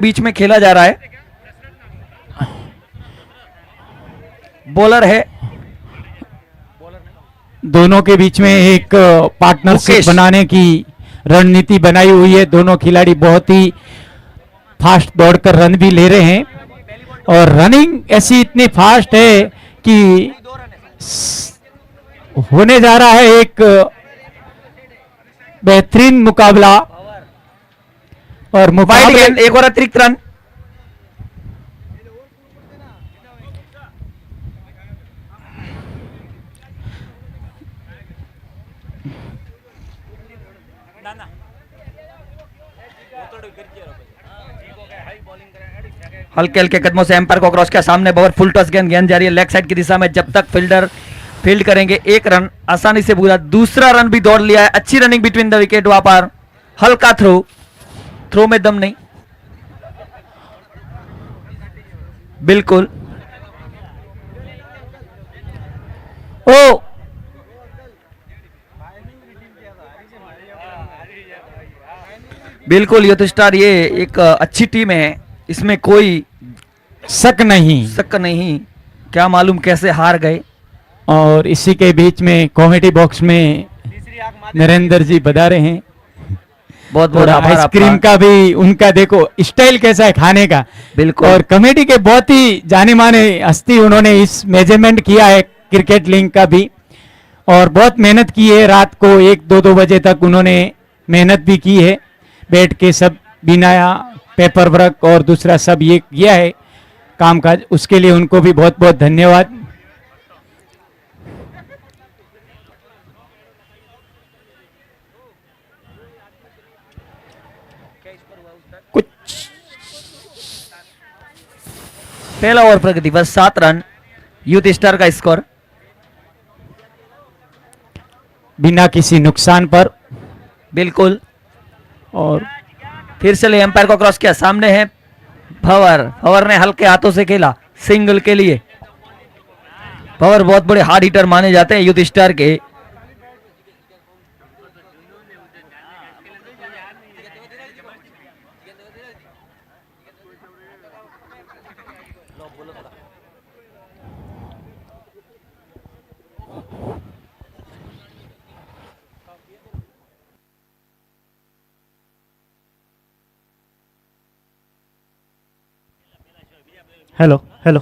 बीच में खेला जा रहा है। बॉलर है, दोनों के बीच में एक पार्टनरशिप मुकेश। बनाने की रणनीति बनाई हुई है। दोनों खिलाड़ी बहुत ही फास्ट दौड़कर रन भी ले रहे हैं और रनिंग ऐसी इतनी फास्ट है कि होने जा रहा है एक बेहतरीन मुकाबला। और वाइड मुकाबले गेंद, एक और अतिरिक्त रन। हल्के हल्के कदमों से एम्पायर को क्रॉस किया, सामने बॉल फुल टॉस गेंद, गेंद जा रही है लेग साइड की दिशा में। जब तक फील्डर फील्ड करेंगे एक रन आसानी से पूरा। दूसरा रन भी दौड़ लिया है। अच्छी रनिंग बिटवीन द विकेट। वहां पर हल्का थ्रो में दम नहीं, बिल्कुल। ओ बिल्कुल यूथ स्टार ये एक अच्छी टीम है, इसमें कोई शक नहीं। क्या मालूम कैसे हार गए। और इसी के बीच में कॉमेडी बॉक्स में नरेंद्र जी बता रहे हैं बहुत बहुत थोड़ा आभार आइसक्रीम आपका। का भी उनका देखो स्टाइल कैसा है खाने का। बिल्कुल। और कॉमेडी के बहुत ही जाने माने हस्ती उन्होंने इस मेजरमेंट किया है क्रिकेट लिंक का भी, और बहुत मेहनत की है। रात को 1-2 बजे तक उन्होंने मेहनत भी की है, बैठ के सब बिनाया पेपर वर्क और दूसरा सब ये किया है कामकाज। उसके लिए उनको भी बहुत बहुत धन्यवाद। कुछ पहला ओवर प्रगति बस 7 रन, यूथ स्टार का स्कोर। बिना किसी नुकसान पर। बिल्कुल। और फिर से ले एम्पायर को क्रॉस किया, सामने है भंवर ने हल्के हाथों से खेला सिंगल के लिए। भंवर बहुत बड़े हार्ड हिटर माने जाते हैं यूथ स्टार के। Hello hello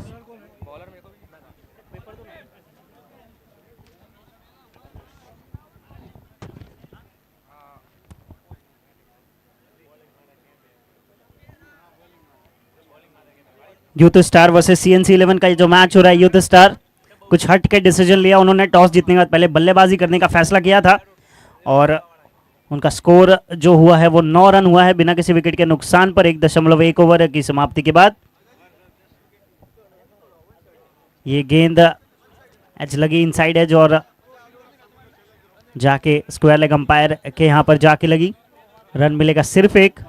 youth star versus CNC 11 का ये जो मैच हो रहा है, यूथ स्टार कुछ हट के डिसीजन लिया। उन्होंने टॉस जीतने के बाद पहले बल्लेबाजी करने का फैसला किया था और उनका स्कोर जो हुआ है वो 9 रन हुआ है बिना किसी विकेट के नुकसान पर 1.1 ओवर की समाप्ति के बाद। ये गेंद एज लगी इनसाइड एज और जाके स्क्वायर लेग अंपायर के यहाँ पर जाके लगी। रन मिलेगा सिर्फ एक।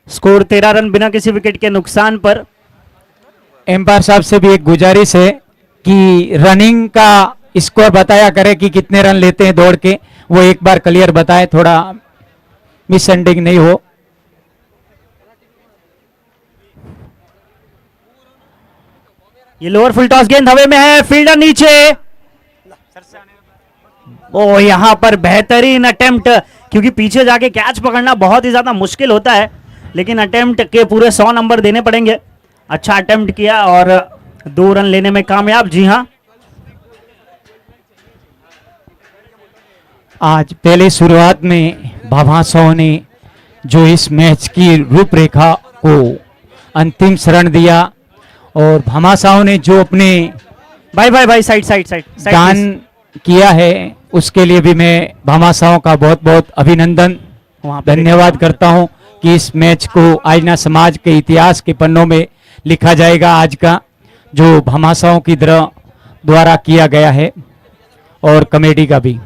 स्कोर 13 रन बिना किसी विकेट के नुकसान पर। एम्पायर साहब से भी एक गुजारिश है कि रनिंग का स्कोर बताया करें कि कितने रन लेते हैं दौड़ के, वो एक बार क्लियर बताए, थोड़ा मिसअंडरस्टैंडिंग नहीं हो। ये लोअर फुल टॉस गेंद हवा में है, फील्डर नीचे। ओ यहां पर बेहतरीन अटेम्प्ट, क्योंकि पीछे जाके कैच पकड़ना बहुत ही ज्यादा मुश्किल होता है, लेकिन अटेम्प्ट के पूरे 100 नंबर देने पड़ेंगे। अच्छा अटेम्प्ट किया और 2 रन लेने में कामयाब। जी हां, आज पहले शुरुआत में भाभासाव ने जो इस मैच की रूपरेखा को अंतिम शरण दिया और भामाशाह ने जो अपने भाई भाई भाई साइड साइड साइड साइड दान किया है उसके लिए भी मैं भामाशाह का बहुत बहुत अभिनंदन वहाँ पे धन्यवाद करता हूं कि इस मैच को आईना समाज के इतिहास के पन्नों में लिखा जाएगा आज का, जो भामाशाह की द्वारा किया गया है और कमेटी का भी।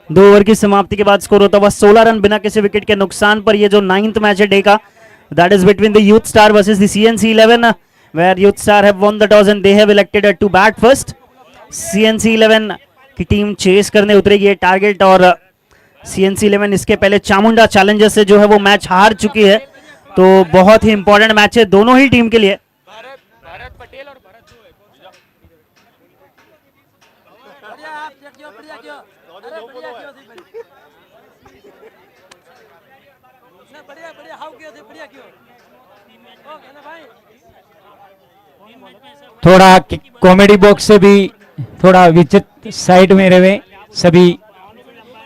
2 ओवर की समाप्ति के बाद स्कोर होता हुआ 16 रन बिना किसी विकेट के नुकसान पर। ये जो 9th मैच है डे का, that is between the youth star versus the CNC 11, where youth star have won the toss and they have elected to bat first. CNC 11 की टीम चेस करने उतरेगी ये टारगेट, और CNC 11 इसके पहले Chamunda Challengers से जो है वो मैच हार चुकी है, तो बहुत ही इंपॉर्टेंट मैच है दोनों ही टीम के लिए। थोड़ा कॉमेडी बॉक्स से भी थोड़ा विचित्र साइड में रहे सभी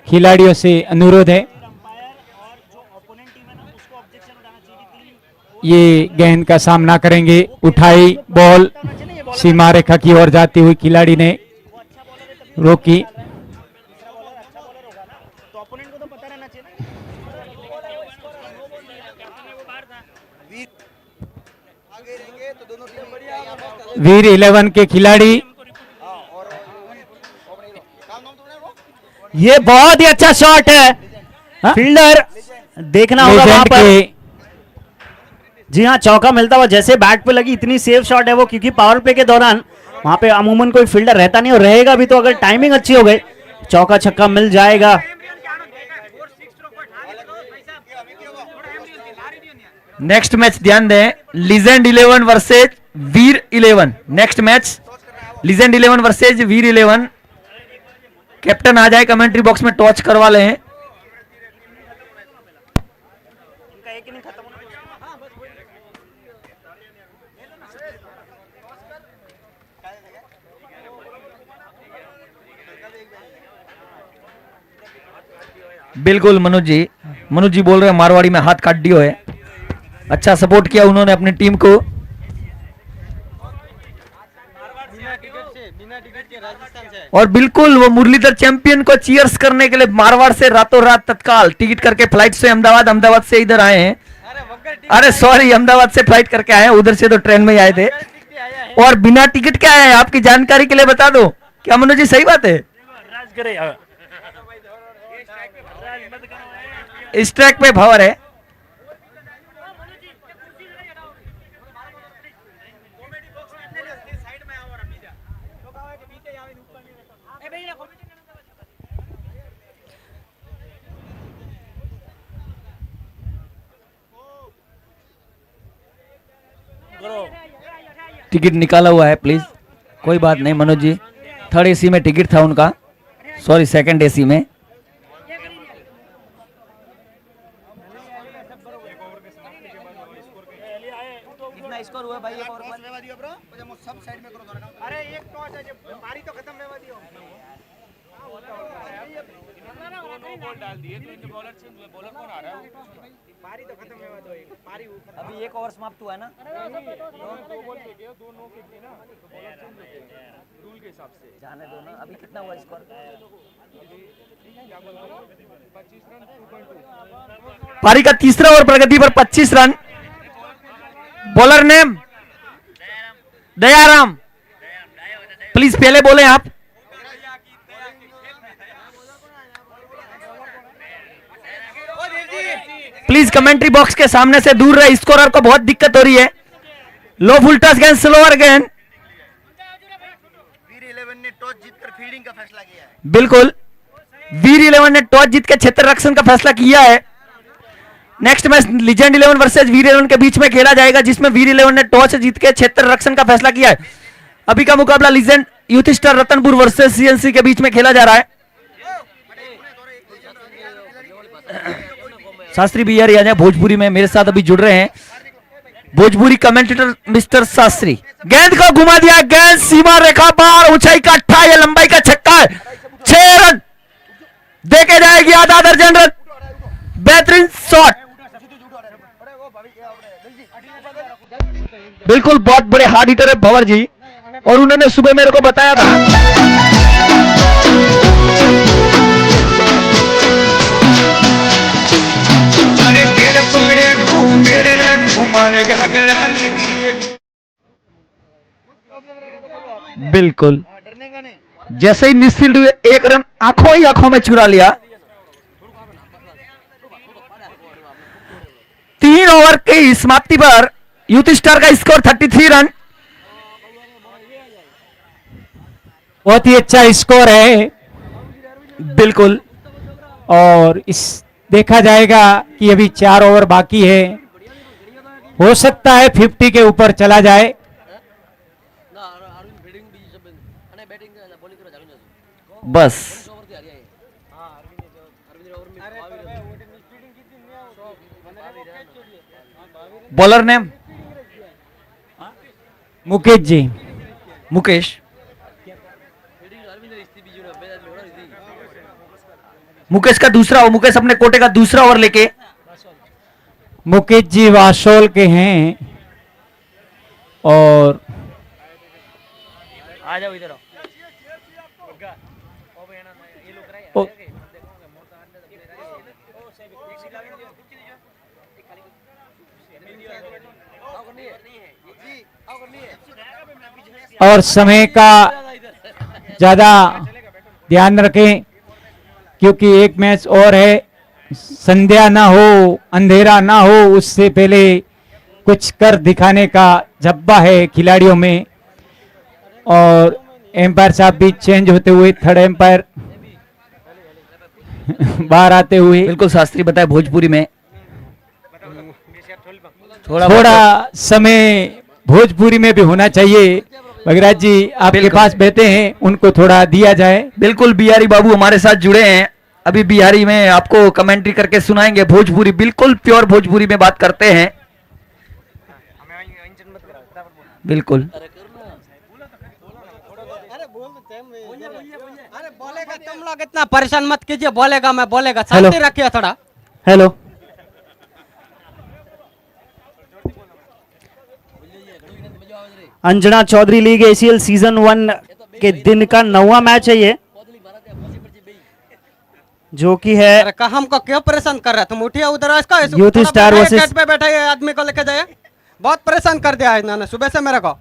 खिलाड़ियों से अनुरोध है। ये गेंद का सामना करेंगे, उठाई बॉल सीमा रेखा की ओर जाती हुई खिलाड़ी ने रोकी। वीर 11 के खिलाड़ी, ये बहुत ही अच्छा शॉट है, फील्डर देखना होगा वहां पर। जी हाँ, चौका मिलता हुआ जैसे बैट पे लगी, इतनी सेफ शॉट है वो, क्योंकि पावर प्ले के दौरान वहां पे अमूमन कोई फील्डर रहता नहीं और रहेगा भी तो अगर टाइमिंग अच्छी हो गई चौका छक्का मिल जाएगा। नेक्स्ट मैच ध्यान दें, लीजेंड 11 वर्सेज वीर 11। नेक्स्ट मैच लीजेंड 11 वर्सेज वीर 11। कैप्टन आ जाए कमेंट्री बॉक्स में, टॉर्च करवा ले। बिल्कुल मनोज जी बोल रहे हैं मारवाड़ी में हाथ काट दियो है। अच्छा सपोर्ट किया उन्होंने अपनी टीम को। और बिल्कुल वो मुरलीधर चैंपियन को चीयर्स करने के लिए मारवाड़ से रातों रात तत्काल टिकट करके फ्लाइट से अहमदाबाद से इधर आए हैं। अरे सॉरी, अहमदाबाद से फ्लाइट करके आए हैं, उधर से तो ट्रेन में ही आए थे। और बिना टिकट के आए हैं, आपकी जानकारी के लिए बता दो। क्या मनोज जी सही बात है? इस ट्रैक पे भंवर है। टिकट निकाला हुआ है प्लीज, कोई बात नहीं मनोज जी। 3rd AC में टिकट था उनका, सॉरी 2nd AC में। स्कोर हुआ भाई, एक ओवर पर लेवा दियो ब्रो, मुझे सब साइड में करो दोनों। अरे एक टॉस है, जब पारी तो खत्म लेवा दियो। दोनों बॉल डाल दिए तो इनके बॉलर चेंज हुए, बॉलर कौन आ रहा है? पारी तो खत्म लेवा दो, एक पारी अभी 1 ओवर समाप्त हुआ है ना। 2 बॉल के गए, 2 नो के ना, तो बॉलर चेंज हो गए रूल के हिसाब से। जाने दो ना, अभी कितना हुआ स्कोर? 25 रन 2.2। पारी का तीसरा ओवर प्रगति पर 25 run. Bowler name Dayaram, please पहले बोले आप। प्लीज कमेंट्री बॉक्स के सामने से दूर रहे, स्कोरर को बहुत दिक्कत हो रही है। लो फुल टॉस गेंद, स्लोअर गेंद। वीर 11 ने टॉस जीतकर फील्डिंग का फैसला किया है। बिल्कुल, वीर 11 ने टॉस जीत के क्षेत्र रक्षण का फैसला किया है। नेक्स्ट मैच लीजेंड 11 वर्सेज वीर 11 के बीच में खेला जाएगा, जिसमें वीर 11 ने टॉस जीत के क्षेत्र रक्षण का फैसला किया है। अभी का मुकाबला legend youth star Ratanpur versus CNC के बीच में खेला जा रहा है। शास्त्री भैया आ जाए भोजपुरी में, मेरे साथ अभी जुड़ रहे हैं भोजपुरी कमेंटेटर मिस्टर शास्त्री। गेंद को घुमा दिया, गेंद सीमा रेखा पार, ऊंचाई का 8 या लंबाई का छक्का है। 6 रन देके जाएगी आधा दर्जन रन। बेहतरीन शॉट। बिल्कुल बहुत बड़े हार्ड हिटर है भंवर जी, और उन्होंने सुबह मेरे को बताया था। बिल्कुल जैसे ही निश्चित हुए, एक रन आंखों ही आंखों में चुरा लिया। 3 ओवर की समाप्ति पर यूथ स्टार का स्कोर 33 रन। बहुत ही अच्छा स्कोर है। बिल्कुल और इस देखा जाएगा कि अभी 4 ओवर बाकी है, हो सकता है 50 के ऊपर चला जाए। बस बॉलर नेम मुकेश जी। मुकेश। मुकेश का दूसरा ओवर, मुकेश अपने कोटे का दूसरा ओवर लेके। मुकेश जी वाशोल के हैं और आ जाओ इधर। ओ- और समय का ज्यादा ध्यान रखें क्योंकि एक मैच और है। संध्या ना हो, अंधेरा ना हो, उससे पहले कुछ कर दिखाने का जज्बा है खिलाड़ियों में। और एम्पायर साहब भी चेंज होते हुए, थर्ड एम्पायर बाहर आते हुए। बिल्कुल शास्त्री बताए भोजपुरी में थोड़ा समय भोजपुरी में भी होना चाहिए। बगराज जी आपके बिल्कुल। पास बैठे हैं, उनको थोड़ा दिया जाए। बिल्कुल बिहारी बाबू हमारे साथ जुड़े हैं, अभी बिहारी में आपको कमेंट्री करके सुनाएंगे। भोजपुरी बिल्कुल प्योर भोजपुरी में बात करते हैं। बिल्कुल अरे बोलेगा तुम लोग इतना परेशान मत कीजिए, बोलेगा मैं बोलेगा, हेलो। शांति रखिए थोड़ा। Hello. Anjana Chaudhary league ACL season 1 के दिन का 9वां मैच है ये, जो कि है अरे का हमको क्यों परेशान कर रहा है? तुम उठिए उधर, इसका यूथ थोड़ा स्टार बैठाइए, वर्सेस- गेट पे बैठा है आदमी को लेके जाइए। बहुत परेशान कर दिया है इन्होंने सुबह से मेरे को।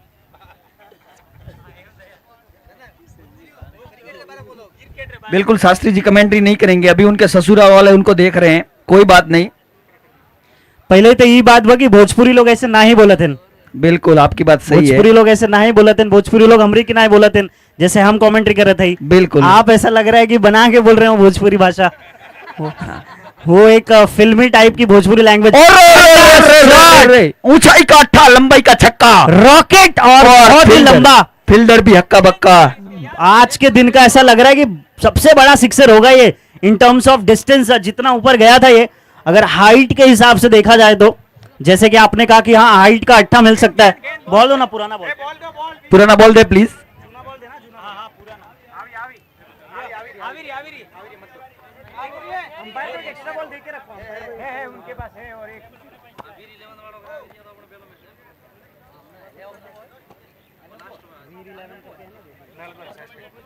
बिल्कुल शास्त्री जी कमेंट्री नहीं करेंगे, अभी उनके ससुरा वाले उनको देख रहे हैं, कोई बात नहीं। पहले तो ये बात हुआ कि भोजपुरी लोग ऐसे ना ही बोलत हैं। बिल्कुल आपकी बात सही है। भोजपुरी लोग ऐसे ना ही बोलत हैं, भोजपुरी लोग हमरी की ना ही बोलत हैं, जैसे हम कमेंट्री कर रहे थे। बिल्कुल आप ऐसा लग रहा है कि बना के बोल रहे हो भोजपुरी भाषा। वो एक फिल्मी टाइप की भोजपुरी लैंग्वेज। ऊंचाई का अट्ठा, लंबाई का छक्का, रॉकेट और बहुत ही फील्डर- लंबा। फील्डर भी हक्का बक्का। आज के दिन का ऐसा लग रहा है कि सबसे बड़ा सिक्सर होगा ये इन टर्म्स ऑफ डिस्टेंस। जितना ऊपर गया था ये, अगर हाइट के हिसाब से देखा जाए तो, जैसे कि आपने कहा कि हाँ हाइट का अट्ठा मिल सकता है। बॉल दो ना, पुराना बॉल। पुराना ball they please.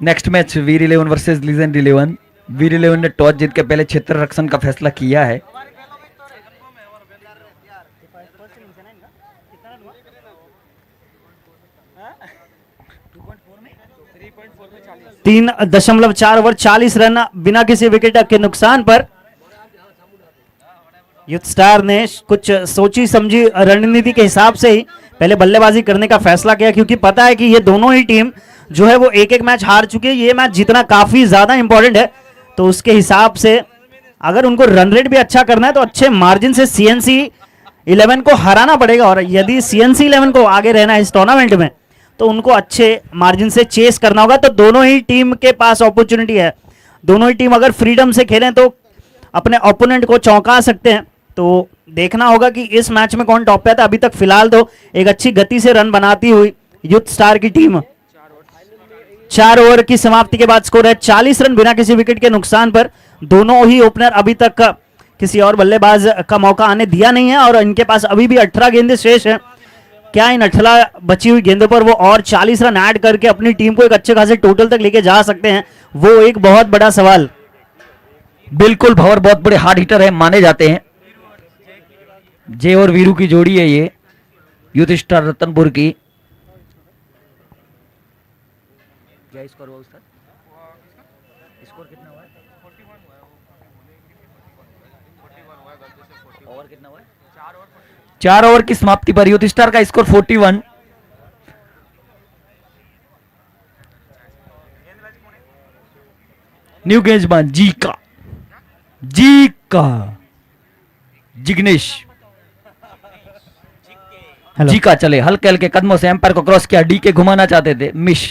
Next match Veer 11 versus legend 11। वीर 11 ने टॉस जीत के पहले क्षेत्र रक्षण का फैसला किया है। तीन 3.4 ओवर 40 रन बिना किसी विकेट के नुकसान पर यूथ स्टार ने कुछ सोची समझी रणनीति के हिसाब से ही पहले बल्लेबाजी करने का फैसला किया, क्योंकि पता है कि ये दोनों ही टीम जो है वो एक एक मैच हार चुकी है। ये मैच जीतना काफी ज्यादा इंपॉर्टेंट है, तो उसके हिसाब से अगर उनको रन रेट भी अच्छा करना है तो अच्छे मार्जिन से सीएनसी 11 को हराना पड़ेगा। और यदि सीएनसी 11 को आगे रहना है इस टूर्नामेंट में तो उनको अच्छे मार्जिन से चेस करना होगा। तो दोनों ही टीम के पास अपॉर्चुनिटी है, दोनों ही टीम अगर फ्रीडम से खेलें तो अपने ओपोनेंट को चौंका सकते हैं। तो देखना होगा कि इस मैच में कौन टॉप पे आता है। अभी तक फिलहाल तो एक अच्छी गति से रन बनाती हुई यूथ स्टार की टीम 4 ओवर की समाप्ति के बाद स्कोर है 40 रन बिना किसी विकेट के नुकसान पर। दोनों ही ओपनर अभी तक किसी और बल्लेबाज का मौका आने दिया नहीं है और इनके पास अभी भी 18 गेंदें शेष है। क्या इन 18 बची हुई गेंदों पर वो और 40 रन ऐड करके अपनी टीम को एक अच्छे खासे टोटल तक लेके जा सकते हैं, वो एक बहुत बड़ा सवाल। बिल्कुल भंवर बहुत बड़े हार्ड हिटर है, माने जाते हैं। जय और वीरू की जोड़ी है ये, यूथ स्टार रतनपुर की। क्या स्कोर हुआ उसका? स्कोर कितना हुआ है? ओवर कितना हुआ है? 4 ओवर की समाप्ति पर यूथ स्टार का स्कोर 41। न्यू गेंजबान जी का जिग्नेश जी का चले, हल्के हल्के कदमों से एम्पायर को क्रॉस किया, डी के घुमाना चाहते थे, मिस।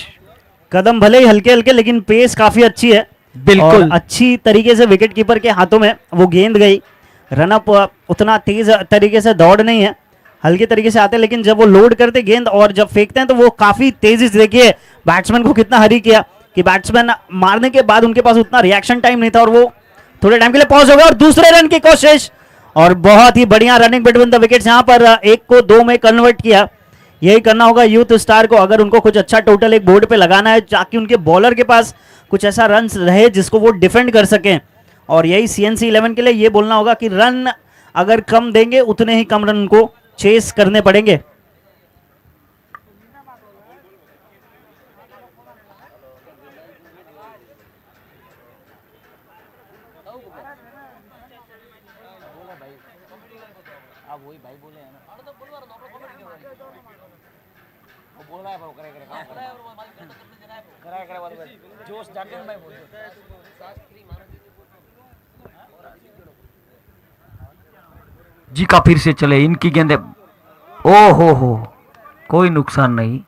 कदम भले ही हल्के हल्के लेकिन पेस काफी अच्छी है। बिल्कुल। और अच्छी तरीके से विकेट कीपर के हाथों में वो गेंद गई। रनअप उतना तेज तरीके से दौड़ नहीं है, हल्के तरीके से आते हैं, लेकिन जब वो लोड करते गेंद और जब फेंकते हैं तो वो काफी तेजी से, देखिए बैट्समैन को कितना हरी किया कि बैट्समैन मारने के बाद उनके पास उतना रिएक्शन टाइम नहीं था और वो थोड़े टाइम के लिए पॉज हो गया और दूसरे रन की कोशिश, और बहुत ही बढ़िया रनिंग बिटवीन द विकेट्स। यहाँ पर एक को 2 में कन्वर्ट किया। यही करना होगा यूथ स्टार को अगर उनको कुछ अच्छा टोटल एक बोर्ड पे लगाना है, ताकि उनके बॉलर के पास कुछ ऐसा रन रहे जिसको वो डिफेंड कर सकें। और यही CNC 11 के लिए ये बोलना होगा कि रन अगर कम देंगे उतने ही कम रन उनको चेस करने पड़ेंगे। जी का फिर से चले, इनकी गेंदे ओ हो कोई नुकसान नहीं।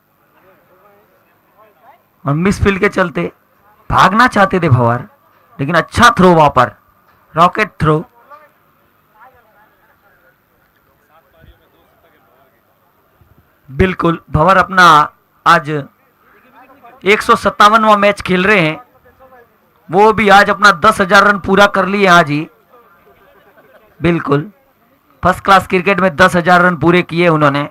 और मिस फील्ड के चलते भागना चाहते थे भंवर, लेकिन अच्छा थ्रो वहां पर, रॉकेट थ्रो। बिल्कुल भंवर अपना आज 157वां मैच खेल रहे हैं, वो भी आज अपना 10,000 रन पूरा कर लिए आज ही। बिल्कुल फर्स्ट क्लास क्रिकेट में 10,000 रन पूरे किए उन्होंने।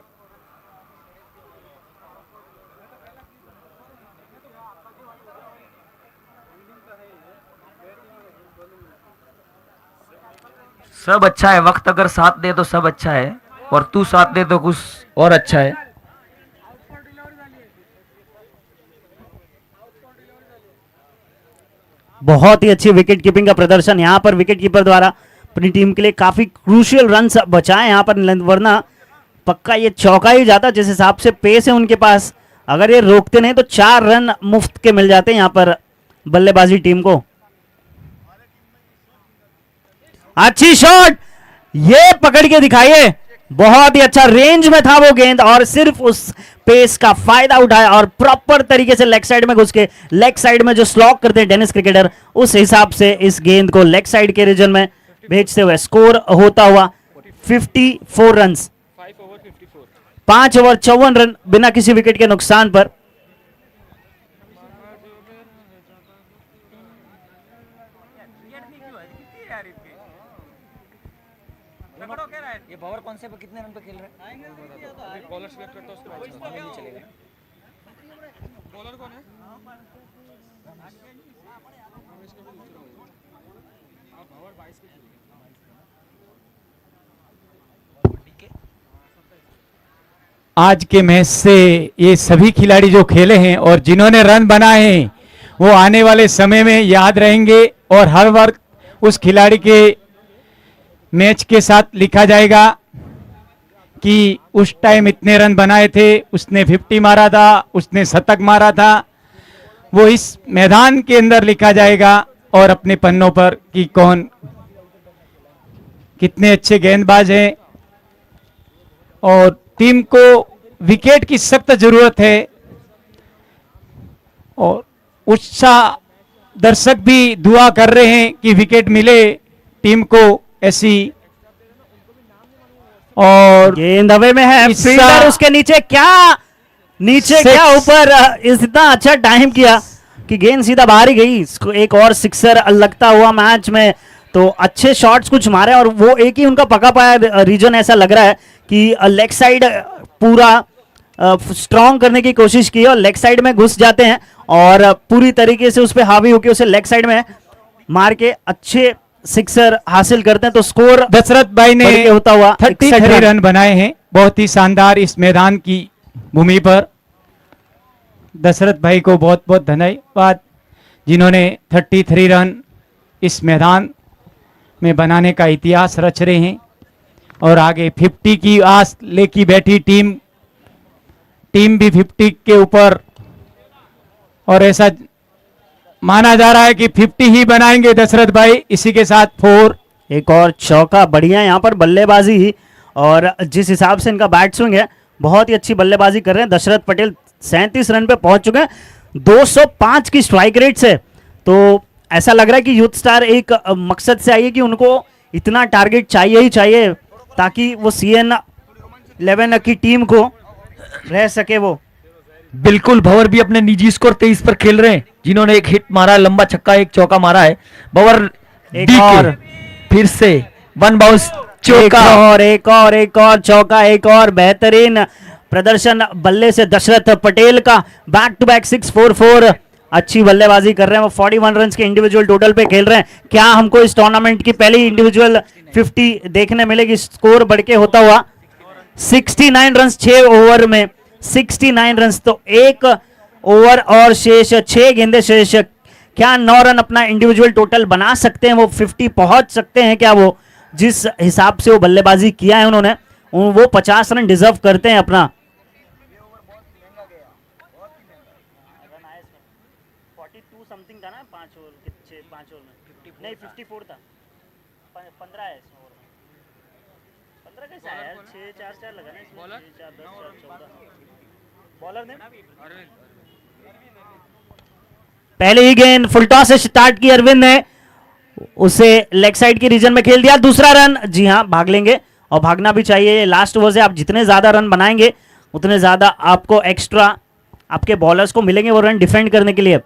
सब अच्छा है, वक्त अगर साथ दे तो सब अच्छा है, और तू साथ दे तो कुछ और अच्छा है। बहुत ही अच्छी विकेट कीपिंग का प्रदर्शन यहाँ पर विकेट कीपर द्वारा अपनी टीम के लिए काफी क्रूशियल रन्स बचाए यहाँ पर, वरना पक्का ये चौका ही जाता। जिस हिसाब से पेस है उनके पास, अगर ये रोकते नहीं तो 4 रन मुफ्त के मिल जाते हैं यहाँ पर बल्लेबाजी टीम को। अच्छी शॉट, ये पकड़ के दिखाइए, बहुत ही अच्छा रेंज में था वो गेंद और सिर्फ उस पेस का फायदा उठाया और प्रॉपर तरीके से लेग साइड में घुस के, लेग साइड में जो स्लॉक करते हैं टेनिस क्रिकेटर, उस हिसाब से इस गेंद को लेग साइड के रीजन में भेजते हुए स्कोर होता हुआ 54 रन, 5 ओवर 54 रन बिना किसी विकेट के नुकसान पर। ये बॉलर कौन से पे कितने रन पे खेल रहे हैं? बॉलर सिलेक्ट करता है उसके बाद नहीं चलेगा। बॉलर कौन है? आज के मैच से ये सभी खिलाड़ी जो खेले हैं और जिन्होंने रन बनाए हैं वो आने वाले समय में याद रहेंगे और हर वर्ग उस खिलाड़ी के मैच के साथ लिखा जाएगा कि उस टाइम इतने रन बनाए थे, उसने 50 मारा था, उसने शतक मारा था। वो इस मैदान के अंदर लिखा जाएगा और अपने पन्नों पर कि कौन कितने अच्छे गेंदबाज हैं। और टीम को विकेट की सख्त जरूरत है और उत्साह दर्शक भी दुआ कर रहे हैं कि विकेट मिले टीम को ऐसी। और गेंद अवे में है, फील्डर उसके नीचे, क्या नीचे क्या ऊपर, इतना अच्छा टाइम किया कि गेंद सीधा बाहर ही गई। इसको एक और सिक्सर लगता हुआ मैच में, तो अच्छे शॉट्स कुछ मारे और वो एक ही उनका पका पाया रीजन ऐसा लग रहा है कि लेग साइड पूरा स्ट्रॉन्ग करने की कोशिश की और लेग साइड में घुस जाते हैं और पूरी तरीके से उस पर हावी होकर उसे लेग साइड में मार के अच्छे सिक्सर हासिल करते हैं। तो स्कोर दशरथ भाई ने बढ़ के होता हुआ 33 रन बनाए हैं, बहुत ही शानदार इस मैदान की भूमि पर। दशरथ भाई को बहुत बहुत धन्यवाद जिन्होंने 33 रन इस मैदान में बनाने का इतिहास रच रहे हैं। और आगे 50 की आस लेके बैठी टीम भी 50 के ऊपर, और ऐसा माना जा रहा है कि 50 ही बनाएंगे दशरथ भाई। इसी के साथ 4। एक और चौका, बढ़िया यहाँ पर बल्लेबाजी और जिस हिसाब से इनका बैट स्विंग है बहुत ही अच्छी बल्लेबाजी कर रहे हैं। दशरथ पटेल 37 रन पे पहुंच चुके हैं, 205 की स्ट्राइक रेट से। तो ऐसा लग रहा है कि यूथ स्टार एक मकसद से आई है कि उनको इतना टारगेट चाहिए ही चाहिए ताकि वो CN11 की टीम को रह सके वो। बिल्कुल, भंवर भी अपने निजी स्कोर 23 पर खेल रहे हैं, जिन्होंने एक हिट मारा, लंबा छक्का, एक चौका मारा है। भंवर एक DK, और। फिर से 1 बाउंस चौका। एक और चौका, एक और बेहतरीन प्रदर्शन बल्ले से दशरथ पटेल का। बैक टू बैक 6-4-4, अच्छी बल्लेबाजी कर रहे हैं वो। 41 रन के इंडिविजुअल टोटल पे खेल रहे हैं। क्या हमको इस टूर्नामेंट की पहली इंडिविजुअल 50 देखने मिलेगी? स्कोर बढ़ के होता हुआ 69 रन 6 ओवर में, 69 रन। तो एक ओवर और शेष, 6 गेंदे शेष। क्या 9 रन अपना इंडिविजुअल टोटल बना सकते हैं? वो 50 पहुंच सकते हैं क्या? वो जिस हिसाब से वो बल्लेबाजी किया है उन्होंने, वो 50 रन डिजर्व करते हैं अपना। 42 समथिंग था ना 5 ओवर के 5 ओवर में, नहीं 54 था, 15 है इस ओवर में। 15 कैसे आया यार? 6-4 लगा ना इसमें, 6-4 10 14। बॉलर ने पहले ही गेंद फुल टॉस से स्टार्ट की अरविंद ने, उसे लेग साइड की रीजन में खेल दिया। दूसरा रन, जी हां भाग लेंगे और भागना भी चाहिए। लास्ट ओवर से आप जितने ज्यादा रन बनाएंगे उतने ज्यादा आपको एक्स्ट्रा आपके बॉलर्स को मिलेंगे वो रन डिफेंड करने के लिए।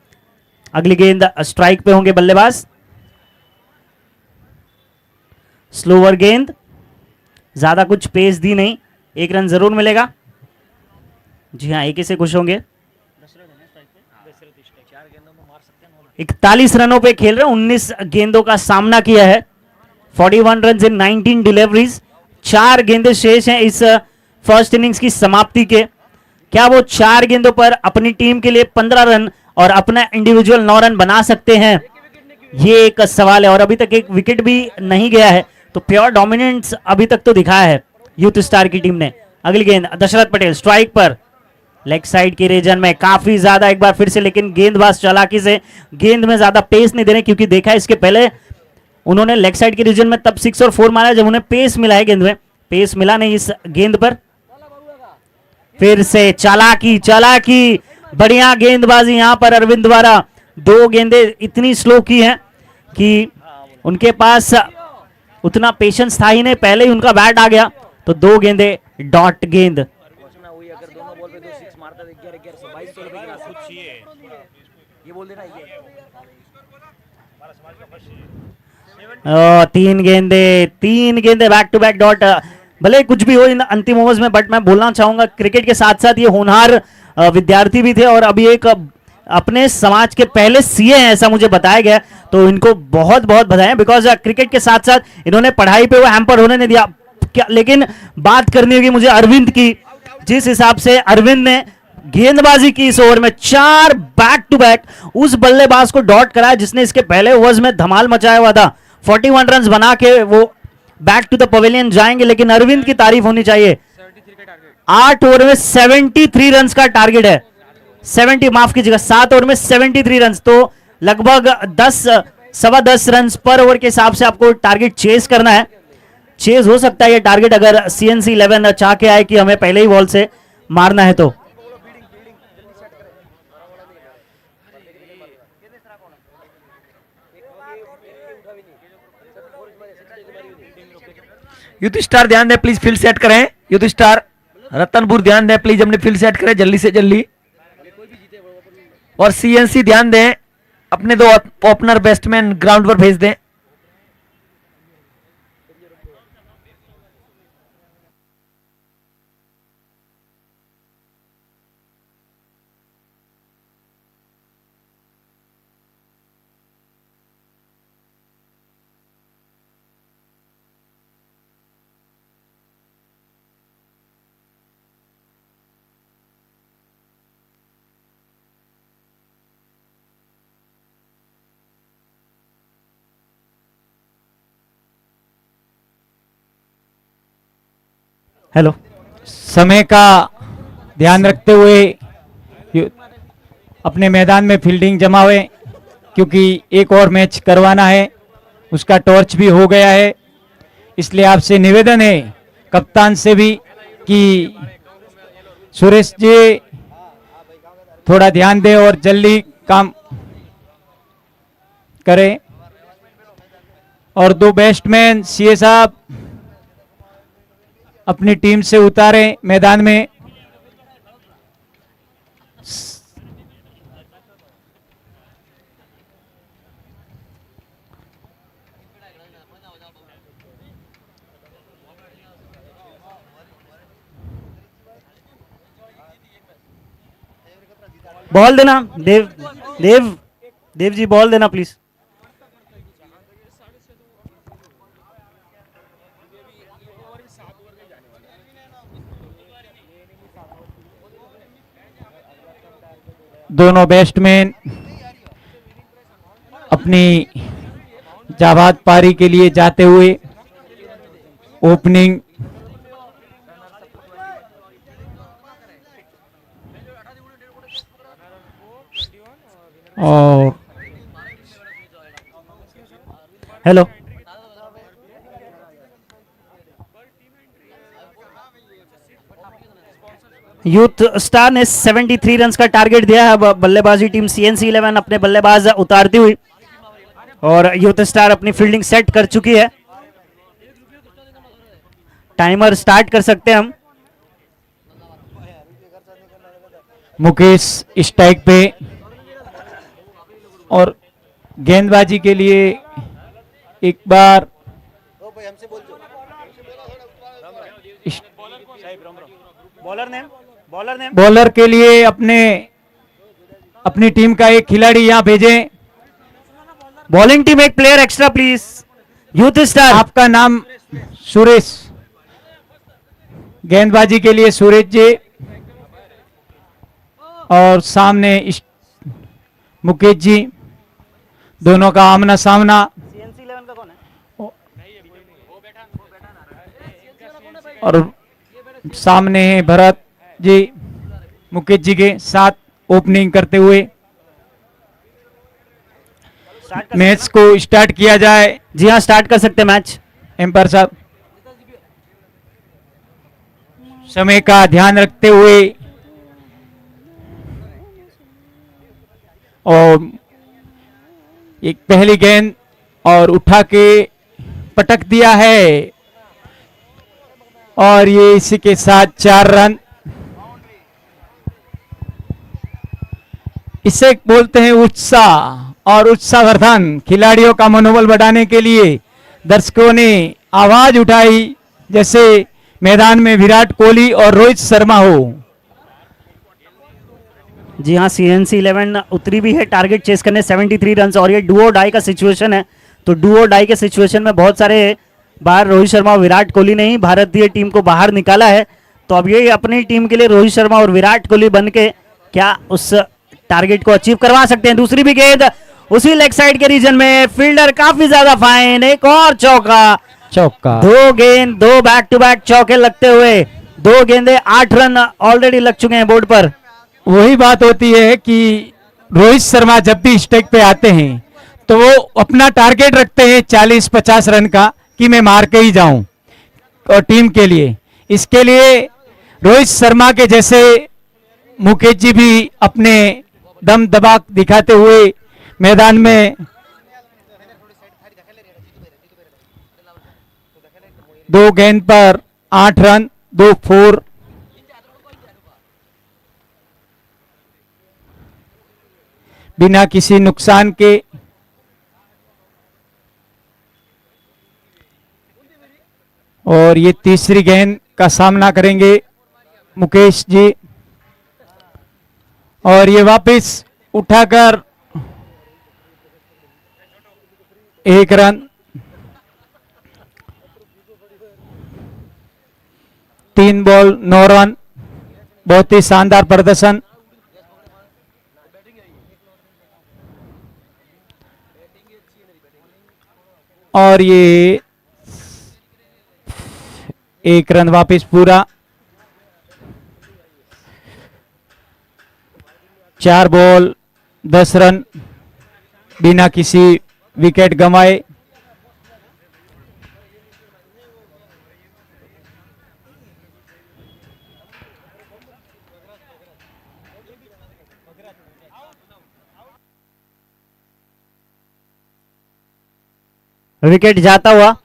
अगली गेंद स्ट्राइक पे होंगे बल्लेबाज। स्लोवर गेंद, ज्यादा कुछ पेस दी नहीं, 1 रन जरूर मिलेगा। जी हाँ, एक ही से खुश होंगे। 41 रनों पे खेल रहे हैं, 19 गेंदों का सामना किया है। 41 रन इन 19 डिलीवरीज, 4 गेंदें शेष हैं इस फर्स्ट इनिंग्स की समाप्ति के। क्या वो 4 गेंदों पर अपनी टीम के लिए 15 रन और अपना इंडिविजुअल 9 रन बना सकते हैं? ये एक सवाल है। और अभी तक एक विकेट भी नहीं गया है, तो प्योर डोमिनेंस अभी तक तो दिखाया है यूथ स्टार की टीम ने। अगली गेंद दशरथ पटेल स्ट्राइक पर, लेग साइड के रीजन में काफी ज्यादा एक बार फिर से, लेकिन गेंदबाज चालाकी से गेंद में ज्यादा पेस नहीं दे रहे, क्योंकि देखा इसके पहले उन्होंने लेग साइड के रीजन में तब 6 और 4 मारा जब उन्हें पेस मिला है गेंद में। पेस मिला नहीं इस गेंद पर। फिर से चालाकी, बढ़िया गेंदबाजी यहां पर अरविंद द्वारा। 2 गेंदें इतनी स्लो की हैं कि उनके पास उतना पेशेंस था ही नहीं, पहले ही उनका बैट आ गया। तो 2 गेंदें डॉट गेंद। 3 गेंदे बैक टू बैक डॉट। भले कुछ भी हो इन अंतिम ओवर्स में, बट मैं बोलना चाहूंगा क्रिकेट के साथ साथ ये होनहार विद्यार्थी भी थे और अभी एक अपने समाज के पहले सीए हैं ऐसा मुझे बताया गया। तो इनको बहुत बहुत बधाई, बिकॉज क्रिकेट के साथ साथ इन्होंने पढ़ाई पे वो हैम्पर होने नहीं दिया। लेकिन बात करनी होगी मुझे अरविंद की। जिस हिसाब से अरविंद ने गेंदबाजी की इस ओवर में, 4 बैक टू बैक उस बल्लेबाज को डॉट कराया जिसने इसके पहले ओवर्स में धमाल मचाया हुआ था। 41 रन बना के वो बैक टू द पवेलियन जाएंगे, लेकिन अरविंद की तारीफ होनी चाहिए। 8 ओवर में 73 रन का टारगेट है। 70 माफ कीजिएगा, 7 ओवर में 73 रन, तो लगभग 10-10 रन पर ओवर के हिसाब से आपको टारगेट चेस करना है। चेस हो सकता है ये टारगेट अगर CNC11 चाह के आए कि हमें पहले ही बॉल से मारना है तो। यूथ स्टार ध्यान दें प्लीज, फील्ड सेट करें। यूथ स्टार रतनपुर ध्यान दें प्लीज, अपनी फील्ड सेट करें जल्दी से जल्दी। और CNC ध्यान दें, अपने 2 ओपनर बैट्समैन ग्राउंड पर भेज दें। हेलो। समय का ध्यान रखते हुए अपने मैदान में फील्डिंग जमावे, क्योंकि एक और मैच करवाना है, उसका टॉर्च भी हो गया है। इसलिए आपसे निवेदन है कप्तान से भी कि सुरेश जी थोड़ा ध्यान दें और जल्दी काम करें। और दो बैट्समैन सीए साहब अपनी टीम से उतारें मैदान में। बॉल देना देव, देव, देव जी बॉल देना प्लीज। दोनों बैट्समैन अपनी जाबाज पारी के लिए जाते हुए ओपनिंग और हेलो। यूथ स्टार ने 73 रन्स का टारगेट दिया है। अब बल्लेबाजी टीम सीएनसी 11 अपने बल्लेबाज उतारती हुई, और यूथ स्टार अपनी फील्डिंग सेट कर चुकी है। टाइमर स्टार्ट कर सकते हैं हम। मुकेश स्ट्राइक पे, और गेंदबाजी के लिए एक बार बॉलर ने बॉलर के लिए अपनी टीम का एक खिलाड़ी यहां भेजें। बॉलिंग टीम एक player extra please. Youth star आपका नाम सुरेश, गेंदबाजी के लिए सुरेश जी, और सामने मुकेश जी, दोनों का आमना सामना। सीएनसी 11 का कौन है? और सामने है भरत जी मुकेश जी के साथ ओपनिंग करते हुए। मैच को स्टार्ट किया जाए। जी हाँ, स्टार्ट कर सकते हैं मैच। एम्पायर साहब समय का ध्यान रखते हुए, और एक पहली गेंद और उठा के पटक दिया है, और ये इसी के साथ 4 रन। इसे बोलते हैं उत्साह और उत्साहवर्धन। खिलाड़ियों का मनोबल बढ़ाने के लिए दर्शकों ने आवाज उठाई जैसे मैदान में विराट कोहली और रोहित शर्मा हो। जी हाँ, सीएनसी 11 उतरी भी है टारगेट चेस करने 73 रन, और ये डुओ डाई का सिचुएशन है। तो डुओ डाई के सिचुएशन में बहुत सारे बार रोहित शर्मा और विराट कोहली ने ही भारतीय टीम को बाहर निकाला है। तो अब ये अपनी टीम के लिए रोहित शर्मा और विराट कोहली बन के क्या उस टारगेट को अचीव करवा सकते हैं। दूसरी भी गेंद उसी लेग साइड के रीजन में, फील्डर काफी ज्यादा फाइन, एक और चौका। दो गेंद, दो बैक टू बैक चौके लगते हुए 2 गेंदे 8 रन ऑलरेडी लग चुके हैं बोर्ड पर। वही बात होती है कि रोहित शर्मा जब भी स्ट्राइक पे आते हैं तो वो अपना टारगेट रखते हैं 40-50 रन का, कि मैं मार के ही जाऊं, और टीम के लिए। इसके लिए रोहित शर्मा के जैसे मुकेश जी भी अपने दम दबाक दिखाते हुए मैदान में 2 गेंद पर 8 रन, 2 4, बिना किसी नुकसान के। और ये तीसरी गेंद का सामना करेंगे मुकेश जी, और ये वापस उठाकर 1 रन। 3 बॉल 9 रन, बहुत ही शानदार प्रदर्शन। और ये एक रन वापस पूरा। 4 बॉल 10 रन बिना किसी विकेट गंवाए। विकेट जाता हुआ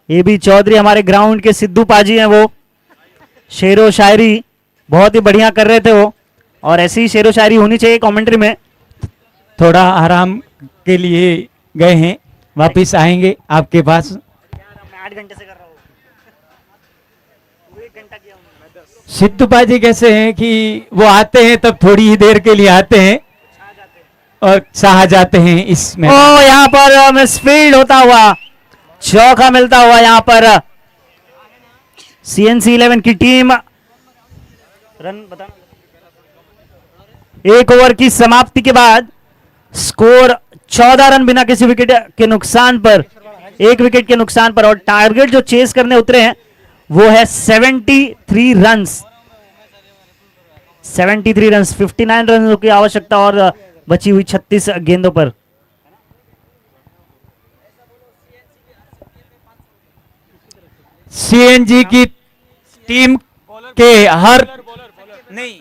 ए बी चौधरी हमारे ग्राउंड के सिद्धू पाजी हैं, वो शेरो शायरी बहुत ही बढ़िया कर रहे थे वो, और ऐसी ही शेरो शायरी होनी चाहिए कमेंट्री में। थोड़ा आराम के लिए गए हैं, वापिस आएंगे आपके पास। मैं 8 घंटे से कर रहा हूँ, 1 घंटा किया हूँ। सिद्धू पाजी कैसे हैं कि वो आते हैं तब थोड़ी ही देर के लिए आते हैं और छा जाते हैं इसमें। ओ यहाँ पर मिसफील्ड होता हुआ, चौका मिलता हुआ यहाँ पर CNC 11 की टीम। रन बताना। 1 ओवर की समाप्ति के बाद स्कोर 14 रन बिना किसी विकेट के नुकसान पर, 1 विकेट के नुकसान पर, और टारगेट जो चेस करने उतरे हैं वो है 73 रन्स। 73 रन्स, 59 रन की आवश्यकता और बची हुई 36 गेंदों पर। CNG की टीम के हर नहीं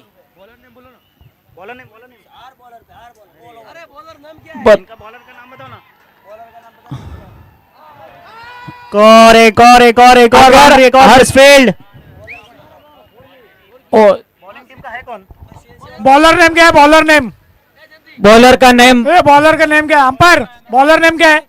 एक और मिसफील्ड। बॉलिंग टीम का है कौन? बॉलर नेम क्या है? बॉलर नेम, बॉलर का नेम बॉलर का नेम क्या है? अंपायर बॉलर नेम क्या है?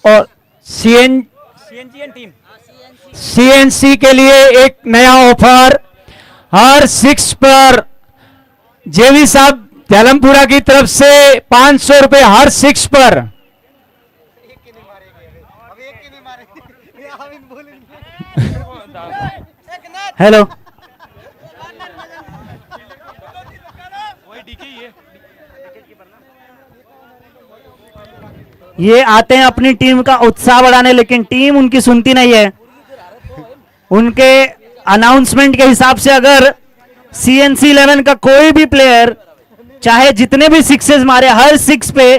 और CNC के लिए एक नया ऑफर, हर 6 पर जेवी साहब जालमपुरा की तरफ से 500 रुपए हर 6 पर। हेलो, ये आते हैं अपनी टीम का उत्साह बढ़ाने, लेकिन टीम उनकी सुनती नहीं है। उनके अनाउंसमेंट के हिसाब से अगर CNC 11 का कोई भी प्लेयर चाहे जितने भी सिक्सेस मारे, हर 6 पे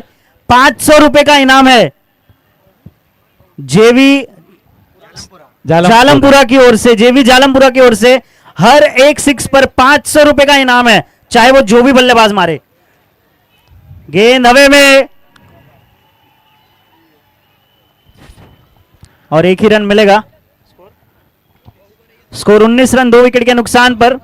500 रुपए का इनाम है। जेवी जालमपुरा की ओर से, जेवी जालमपुरा की ओर से हर एक 6 पर 500 रुपए का इनाम है, चाहे वो जो भी बल्लेबाज मारे। गेंद हवे में और 1 ही रन मिलेगा। स्कोर 19 रन 2 विकेट के नुकसान पर।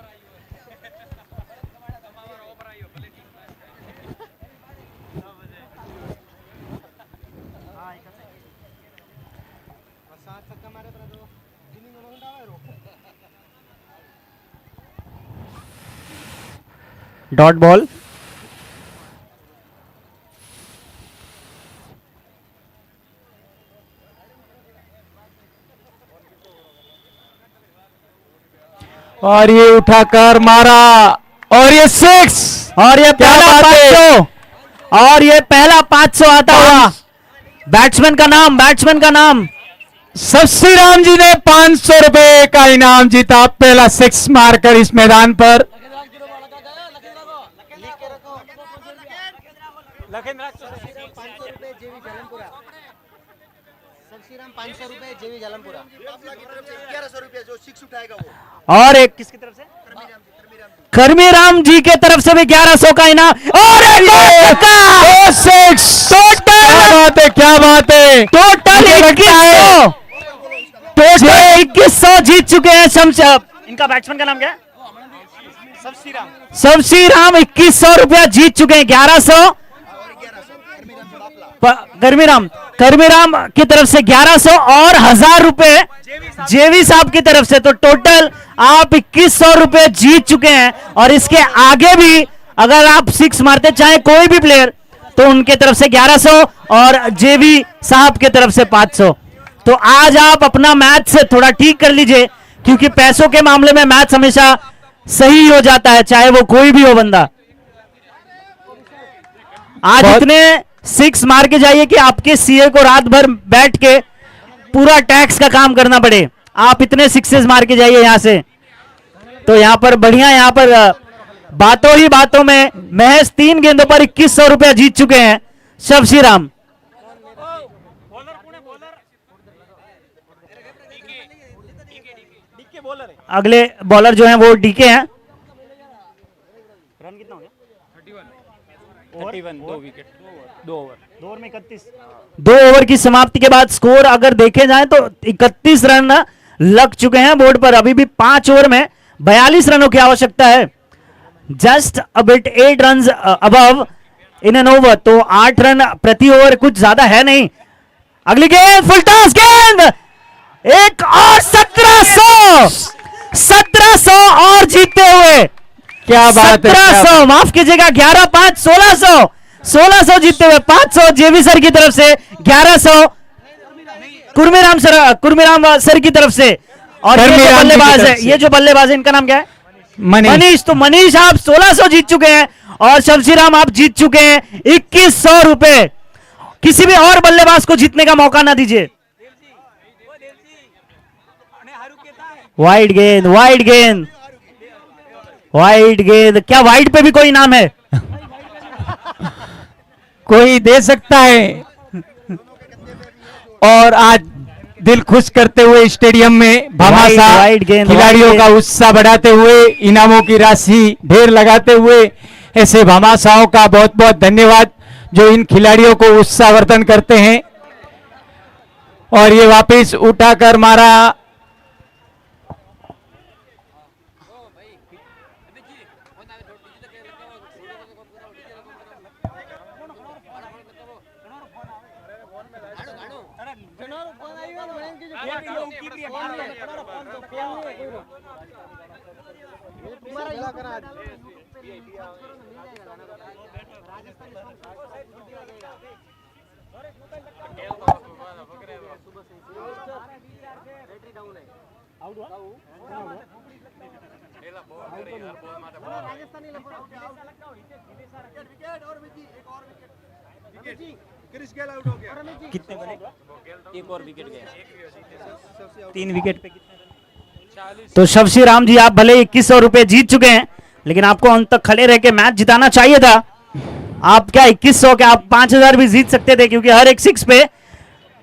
Dot ball. और ये उठाकर मारा और ये 6 और ये पहला 500, और ये पहला 500 आता हुआ। बैट्समैन का नाम, बैट्समैन का नाम सस्सी राम जी ने 500 रुपए का इनाम जीता, पहला 6 मारकर इस मैदान पर। और एक किसकी तरफ से? कर्मी राम जी के तरफ से भी 1100 का इनाम। और क्या बात है, टोटल 2100 जीत चुके हैं शमशेर। इनका बैट्समैन का नाम क्या है? सबसी राम 2100 रुपया जीत चुके हैं। 1100 कर्मीराम की तरफ से 1100 और 1000 रुपए जेवी साहब की तरफ से, तो टोटल आप 2100 रुपए जीत चुके हैं। और इसके आगे भी अगर आप 6 मारते चाहे कोई भी प्लेयर, तो उनके तरफ से 1100 और जेवी साहब के तरफ से 500। तो आज आप अपना मैच से थोड़ा ठीक कर लीजिए, क्योंकि पैसों के मामले में मैच हमेशा सही हो जाता है, चाहे वो कोई भी हो बंदा। आज इतने 6 मार के जाइए कि आपके सीए को रात भर बैठ के पूरा टैक्स का काम करना पड़े। आप इतने 6 मार के जाइए यहां से। तो यहां पर बढ़िया, यहां पर बातों ही बातों में महज 3 गेंदों पर 2100 रुपया जीत चुके हैं शवशी राम। अगले बॉलर जो हैं वो डीके हैं। रन कितना हो गया? 31, 2 विकेट, 2 ओवर। 2 ओवर में 31। 2 ओवर की समाप्ति के बाद स्कोर अगर देखे जाए तो 31 रन लग चुके हैं बोर्ड पर। अभी भी 5 ओवर में 42 रनों की आवश्यकता है। Just a bit 8 run above in an over, तो 8 रन प्रति ओवर कुछ ज्यादा है नहीं। अगली गेंद फुल टॉस गेंद, एक और 1700 और जीतते हुए। क्या बात है, 1700 माफ कीजिएगा, 11-5 1600 जीतते हुए। 500 जेवी सर की तरफ से, 1100 कुर्मीराम सर की तरफ से। और ये जो बल्लेबाज है, ये जो बल्लेबाज है, इनका नाम क्या है? मनीष। तो मनीष आप 1600 जीत चुके हैं और शमशी राम आप जीत चुके हैं 2100 रुपए। किसी भी और बल्लेबाज को जीतने का मौका ना दीजिए। वाइड गेंद, वाइड गेंद, वाइड गेंद। क्या वाइड पे भी कोई इनाम है? कोई दे सकता है। और आज दिल खुश करते हुए स्टेडियम में भामाशाह वाइड गेंद, खिलाड़ियों वाइड का उत्साह बढ़ाते हुए, इनामों की राशि ढेर लगाते हुए, ऐसे भामाशाहों का बहुत बहुत धन्यवाद जो इन खिलाड़ियों को उत्साहवर्धन करते हैं। और ये वापस उठाकर मारा। कितने बने? एक और विकेट गया। 3 विकेट पे। तो शवशी राम जी आप भले 2100 रुपए जीत चुके हैं, लेकिन आपको अंत तक खड़े रह के मैच जिताना चाहिए था। आप क्या 2100 के, आप 5000 भी जीत सकते थे, क्योंकि हर एक 6 पे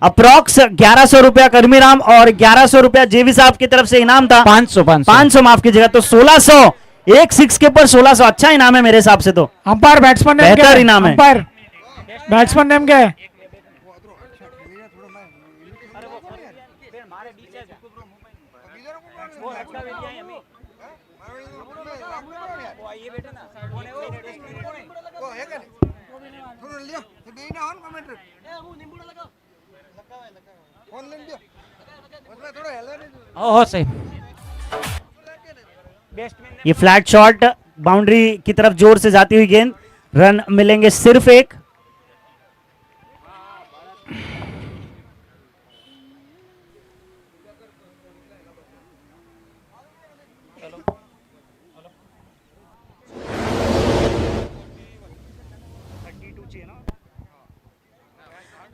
अप्रॉक्स 1100 रुपया कर्मीराम और 1100 रुपया जेवी साहब की तरफ से इनाम था। 500 माफ कीजिएगा, तो 1600, एक 6 के ऊपर 1600 अच्छा इनाम है मेरे हिसाब से। तो अंपायर बैट्समैन नेम क्या बेहतर है? इनाम है। अंपायर बैट्समैन नेम क्या है? सही। ये फ्लैट शॉट बाउंड्री की तरफ जोर से जाती हुई गेंद, रन मिलेंगे सिर्फ एक।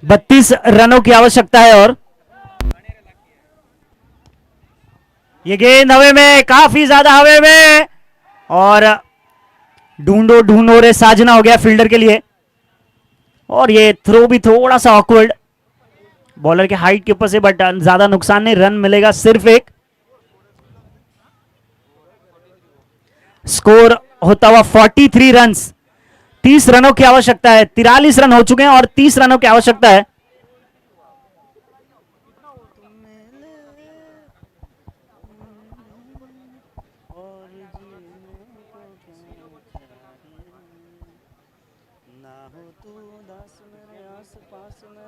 बत्तीस रनों की आवश्यकता है। और ये गेंद हवे में, काफी ज्यादा हवे में, और ढूंढो ढूंढो रे साजना हो गया फील्डर के लिए। और ये थ्रो भी थोड़ा सा ऑकवर्ड बॉलर के हाइट के ऊपर से, बट ज्यादा नुकसान नहीं, रन मिलेगा सिर्फ एक। स्कोर होता हुआ 43 रन्स। 30 रनों की आवश्यकता है। 43 रन हो चुके हैं और 30 रनों की आवश्यकता है।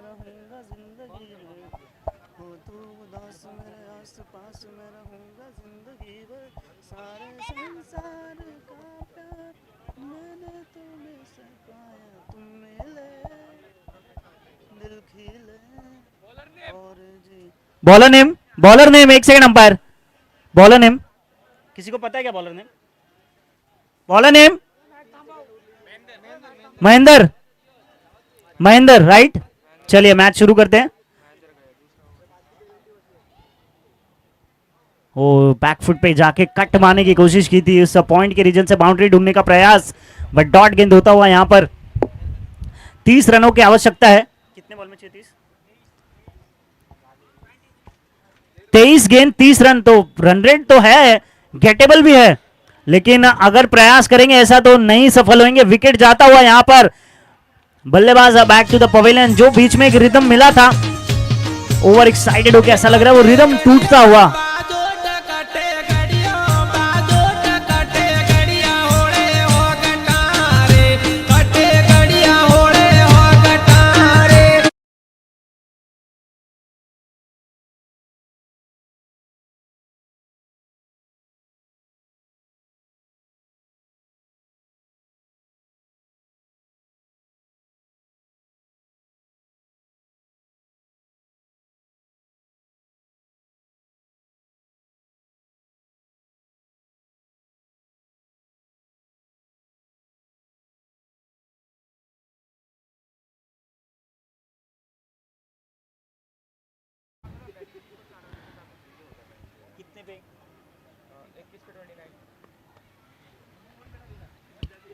रहूंगा जिंदगी भर, हो तू उदास मेरे आस पास मैं रहूंगा जिंदगी भर, सारे संसार का प्यार मैंने तुम्हें से पाया, तुम मिले दिल खिले और जी। बॉलर नेम, एक सेकंड अंपायर, बॉलर नेम किसी को पता है क्या? Bowler name Mahendra, Mahendra right. चलिए मैच शुरू करते हैं। वो बैकफुट पे जाके कट मारने की कोशिश की थी, उस पॉइंट के रीजन से बाउंड्री ढूंढने का प्रयास, बट डॉट गेंद होता हुआ यहां पर 30 रनों की आवश्यकता है। कितने बॉल में चाहिए? 23 गेंद 30 रन, तो रन रेट तो है, गेटेबल भी है, लेकिन अगर प्रयास करेंगे ऐसा तो नहीं सफल होंगे। विकेट जाता हुआ यहां पर बल्लेबाज बैक टू द पवेलियन। जो बीच में एक रिदम मिला था, ओवर एक्साइटेड होकर ऐसा लग रहा है वो रिदम टूटता हुआ।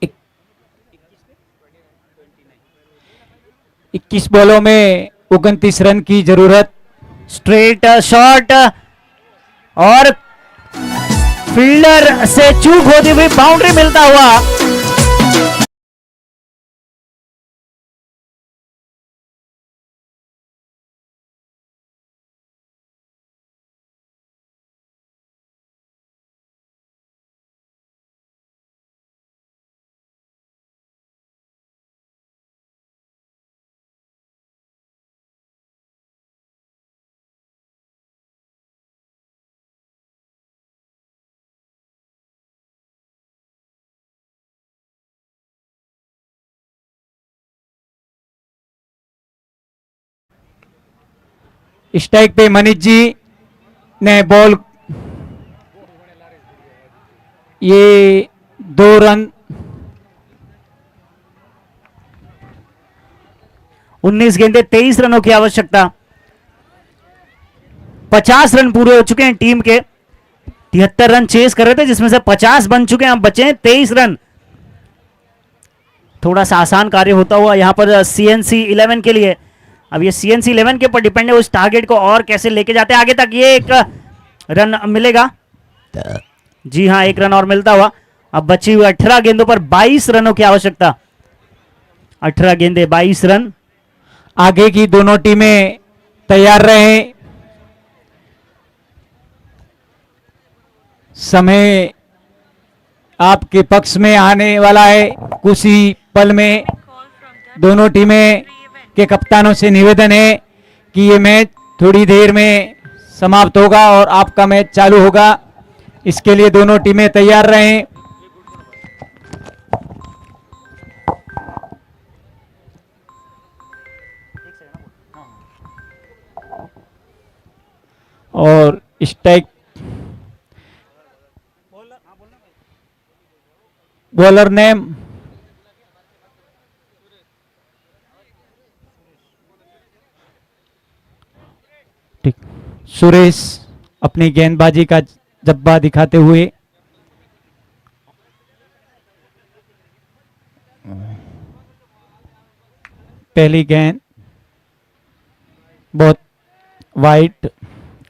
इक- 21 बॉलों में 29 रन की जरूरत। स्ट्रेट शॉट और फील्डर से चूक होती हुई बाउंड्री मिलता हुआ। स्ट्राइक पे मनीष जी ने बॉल, ये 2 रन। 19 गेंदे 23 रनों की आवश्यकता। 50 रन पूरे हो चुके हैं टीम के। 73 रन चेस कर रहे थे, जिसमें से 50 बन चुके हैं, अब बचे हैं 23 रन। थोड़ा सा आसान कार्य होता हुआ यहां पर सीएनसी 11 के लिए। अब ये सीएनसी 11 के ऊपर डिपेंड है, उस टारगेट को और कैसे लेके जाते हैं आगे तक। ये एक रन मिलेगा, जी हां, एक रन और मिलता हुआ। अब बची हुई 18 गेंदों पर 22 रनों की आवश्यकता। 18 गेंदे 22 रन। आगे की दोनों टीमें तैयार रहें। समय आपके पक्ष में आने वाला है। कुछ ही पल में दोनों टीमें के कप्तानों से निवेदन है कि ये मैच थोड़ी देर में समाप्त होगा और आपका मैच चालू होगा। इसके लिए दोनों टीमें तैयार रहें। और स्ट्राइक बॉलर नेम ठीक, सुरेश अपनी गेंदबाजी का जब्बा दिखाते हुए। पहली गेंद बहुत वाइट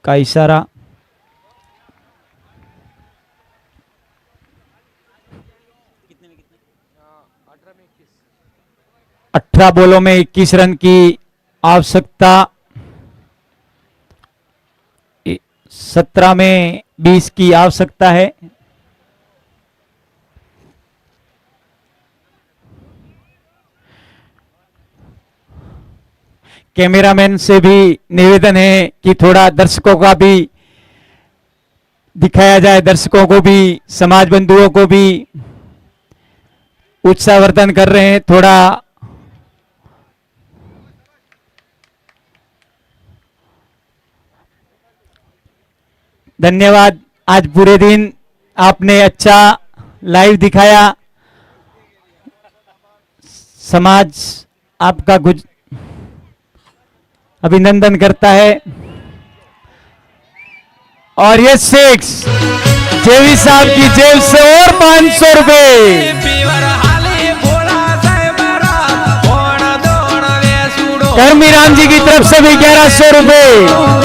का इशारा। अठारह बॉलों में 21 रन की आवश्यकता। 17 में 20 की आवश्यकता है। कैमरामैन से भी निवेदन है कि थोड़ा दर्शकों का भी दिखाया जाए, दर्शकों को भी, समाज बंधुओं को भी उत्साहवर्धन कर रहे हैं थोड़ा। धन्यवाद, आज पूरे दिन आपने अच्छा लाइव दिखाया। समाज आपका अभिनंदन करता है। और ये 6 जेवी साहब की जेब से और 500 रुपए। कर्मी राम जी की तरफ से भी 1100 रुपए।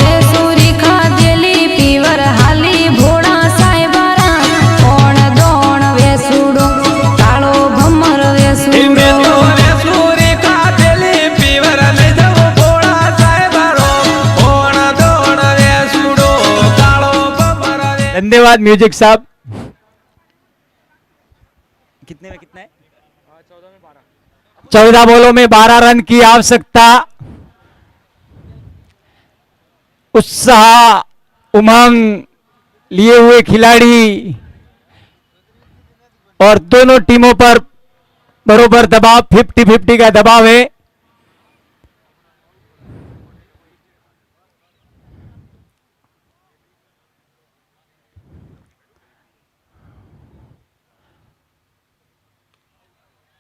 धन्यवाद म्यूजिक साहब। कितने में कितना है? 14 बॉलों में 12 रन की आवश्यकता। उत्साह उमंग लिए हुए खिलाड़ी और दोनों टीमों पर बरोबर दबाव, 50-50 का दबाव है।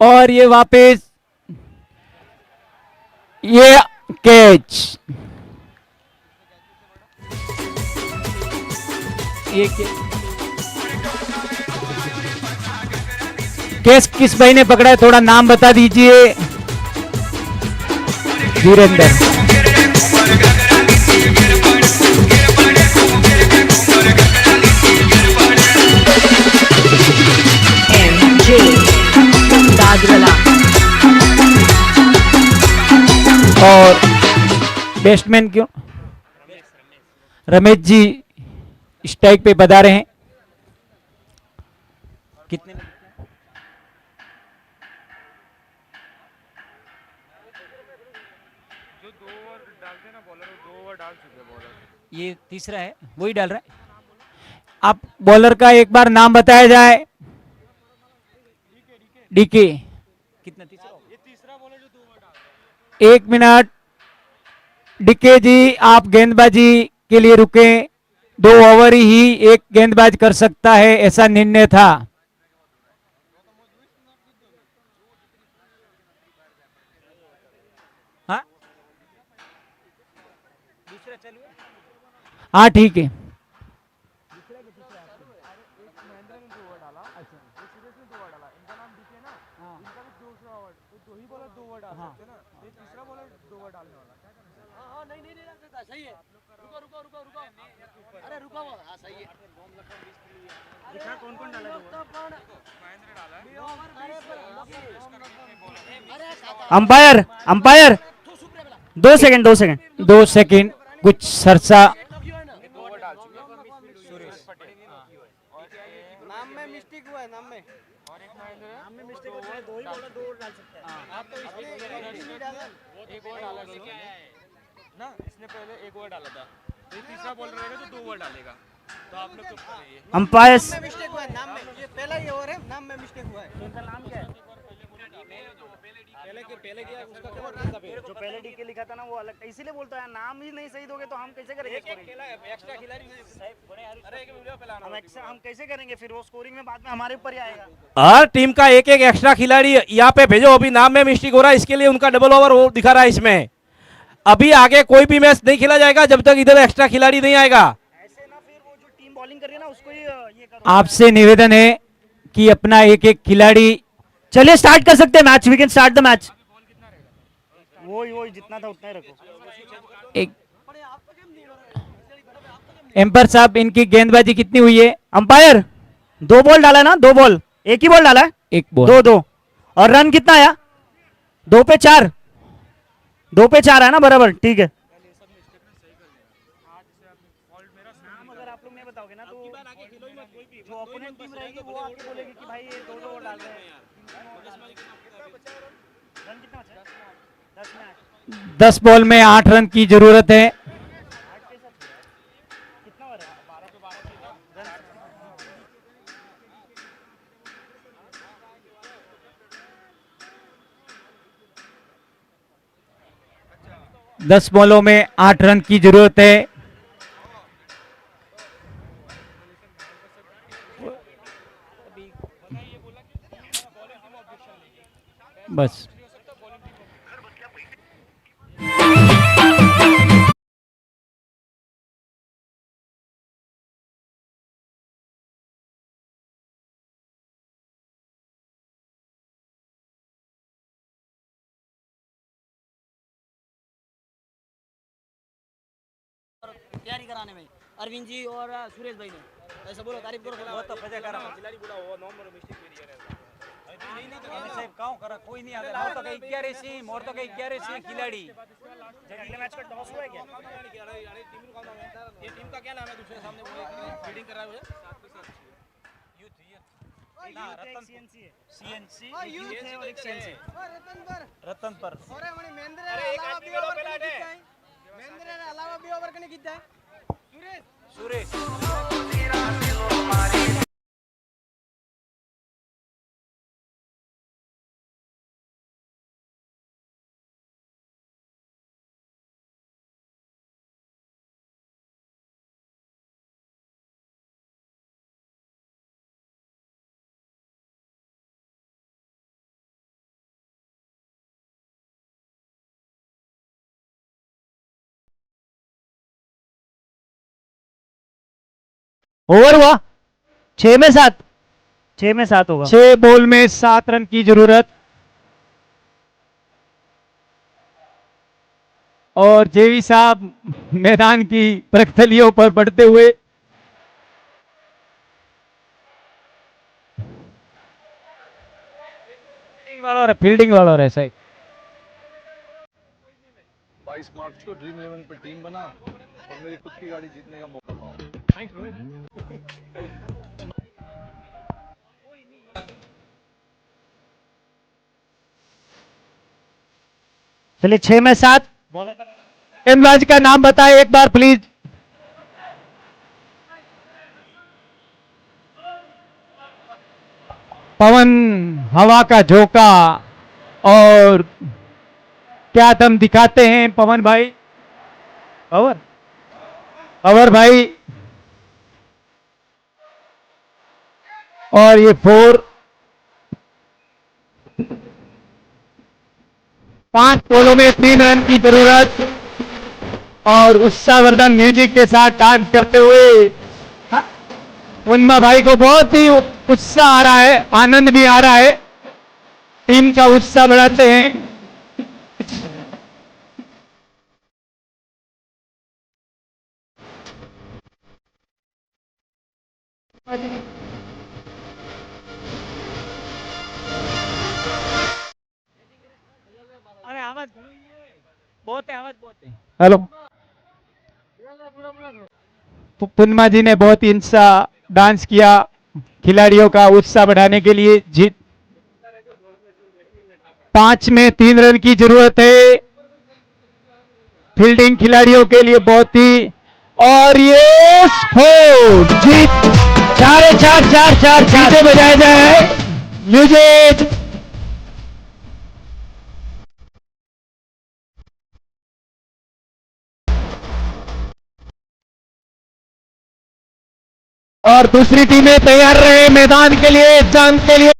और ये वापस ये कैच, ये कैच किस भाई ने पकड़ा है? थोड़ा नाम बता दीजिए। वीरेंद्र। और बैट्समैन क्यों? रमेश जी स्ट्राइक पे बता रहे हैं। कितने में? जो 2 ओवर डालते ना बॉलर, 2 ओवर डाल चुके बॉलर। ये तीसरा है, वही डाल रहा है। आप बॉलर का एक बार नाम बताया जाए। डीके। कितना तीसरा? ये तीसरा बॉलर जो 2 ओवर डाल। 1 मिनट। डीके जी आप गेंदबाजी के लिए रुके। 2 ओवर ही एक गेंदबाज कर सकता है, ऐसा निर्णय था। हाँ, दूसरा चालू है। हाँ ठीक है। Umpire, umpire 2 second, 2 second. 2 second कुछ सरसा। नाम में मिस्टेक हुआ है, नाम में मिस्टेक हुआ है। 2 ही बॉलर 2 डाल सकते हैं। आप तो इसने 1 ओवर डाला ना, इसने पहले 1 ओवर डाला था। तो ये तीसरा बॉलर रहेगा जो 2 ओवर डालेगा। तो आप लोग तो अंपायर मिस्टेक हुआ है, नाम में। ये पहला ही ओवर है, नाम में मिस्टेक हुआ है। इनका नाम क्या है? पहले किया उसका क्या नाम था? जो पहले डीके लिखा था ना वो अलग था, इसीलिए बोलता है नाम ही नहीं सही दोगे तो हम कैसे करेंगे? एक्स्ट्रा खिलाड़ी हम कैसे करेंगे फिर? वो स्कोरिंग में बाद में हमारे ऊपर ही आएगा। हर टीम का एक एक एक्स्ट्रा खिलाड़ी यहाँ पे भेजो। अभी नाम में मिस्टेक हो रहा है, इसके लिए उनका डबल ओवर वो दिखा रहा है इसमें। अभी आगे कोई भी मैच नहीं खेला जाएगा जब तक इधर एक्स्ट्रा खिलाड़ी नहीं आएगा। ऐसे ना फिर वो जो टीम बॉलिंग कर रही है ना उसको ही ये करो। आपसे निवेदन है कि अपना एक एक खिलाड़ी। चलिए स्टार्ट कर सकते हैं match. We can start the match. वो जितना था उतना ही रखो। एक एम्पायर साहब इनकी गेंदबाजी कितनी हुई है? अंपायर 2 बॉल डाला है ना? 2 बॉल, एक ही बॉल डाला है। 1 बॉल। 2-2 और रन कितना आया? 2 पे 4। 2 पे 4 है ना, बराबर ठीक है। अगर आप लोग नहीं बताओगे ना तो जो ओपोनेंट टीम रहेगी वो आपको बोलेगी कि भाई ये 2-2 डाल रहे हैं। रन कितना बचा? 10 में 8। 10 बॉल में 8 रन की जरूरत है। दस बॉलों में 8 रन की जरूरत है। बस तैयारी कराने में अरविंद जी और सुरेश भाई ने ऐसा बोलो, तारीफ करो थोड़ा। बहुत फजा करा खिलाड़ी बोला वो नंबर मिस्टेक मेरी है साहेब गाँव करा कोई नहीं आता मोर तो कहीं 11 सी मोर तो कहीं 11 सी खिलाड़ी अगले मैच का टॉस हुआ है क्या? ये टीम का क्या नाम है दूसरे सामने फील्डिंग कर रहा है सीएनसी है। सीएनसी यूथ है और एक सीएनसी। रतन पर अरे मणि महेंद्र अरे एक आदमी वाला प्लेट है। महेंद्र के अलावा भी ओवर करने कितना है? सुरेश ओवर हुआ 6 में 7, 6 में 7 होगा। 6 बॉल में 7 रन की जरूरत। और जेवी साहब मैदान की प्रखलियों पर बढ़ते हुए फील्डिंग वाला और ऐसा ही 22 मार्च को ड्रीम 11 पे टीम बना और मेरी खुद की गाड़ी जीतने का मौका पाओ। चलिए 6 में 7। गेंदबाज का नाम बताएं एक बार प्लीज। पवन हवा का झोंका और क्या दम दिखाते हैं पवन भाई। पवन भाई और ये 4 5 बॉलों में 3 रन की जरूरत और उत्साहवर्धन म्यूजिक के साथ डांस करते हुए उन्मा भाई को बहुत ही उत्साह आ रहा है, आनंद भी आ रहा है। टीम का उत्साह बढ़ाते हैं। अरे आवाज बहुत है हेलो पुन्मा जी ने बहुत ही इंसा डांस किया खिलाड़ियों का उत्साह बढ़ाने के लिए। जीत 5 में 3 रन की जरूरत है। फील्डिंग खिलाड़ियों के लिए बहुत ही और ये जीत 4-4-4-4 जीते बजाया जाए म्यूजिक। और दूसरी टीमें तैयार रहे मैदान के लिए, जंग के लिए।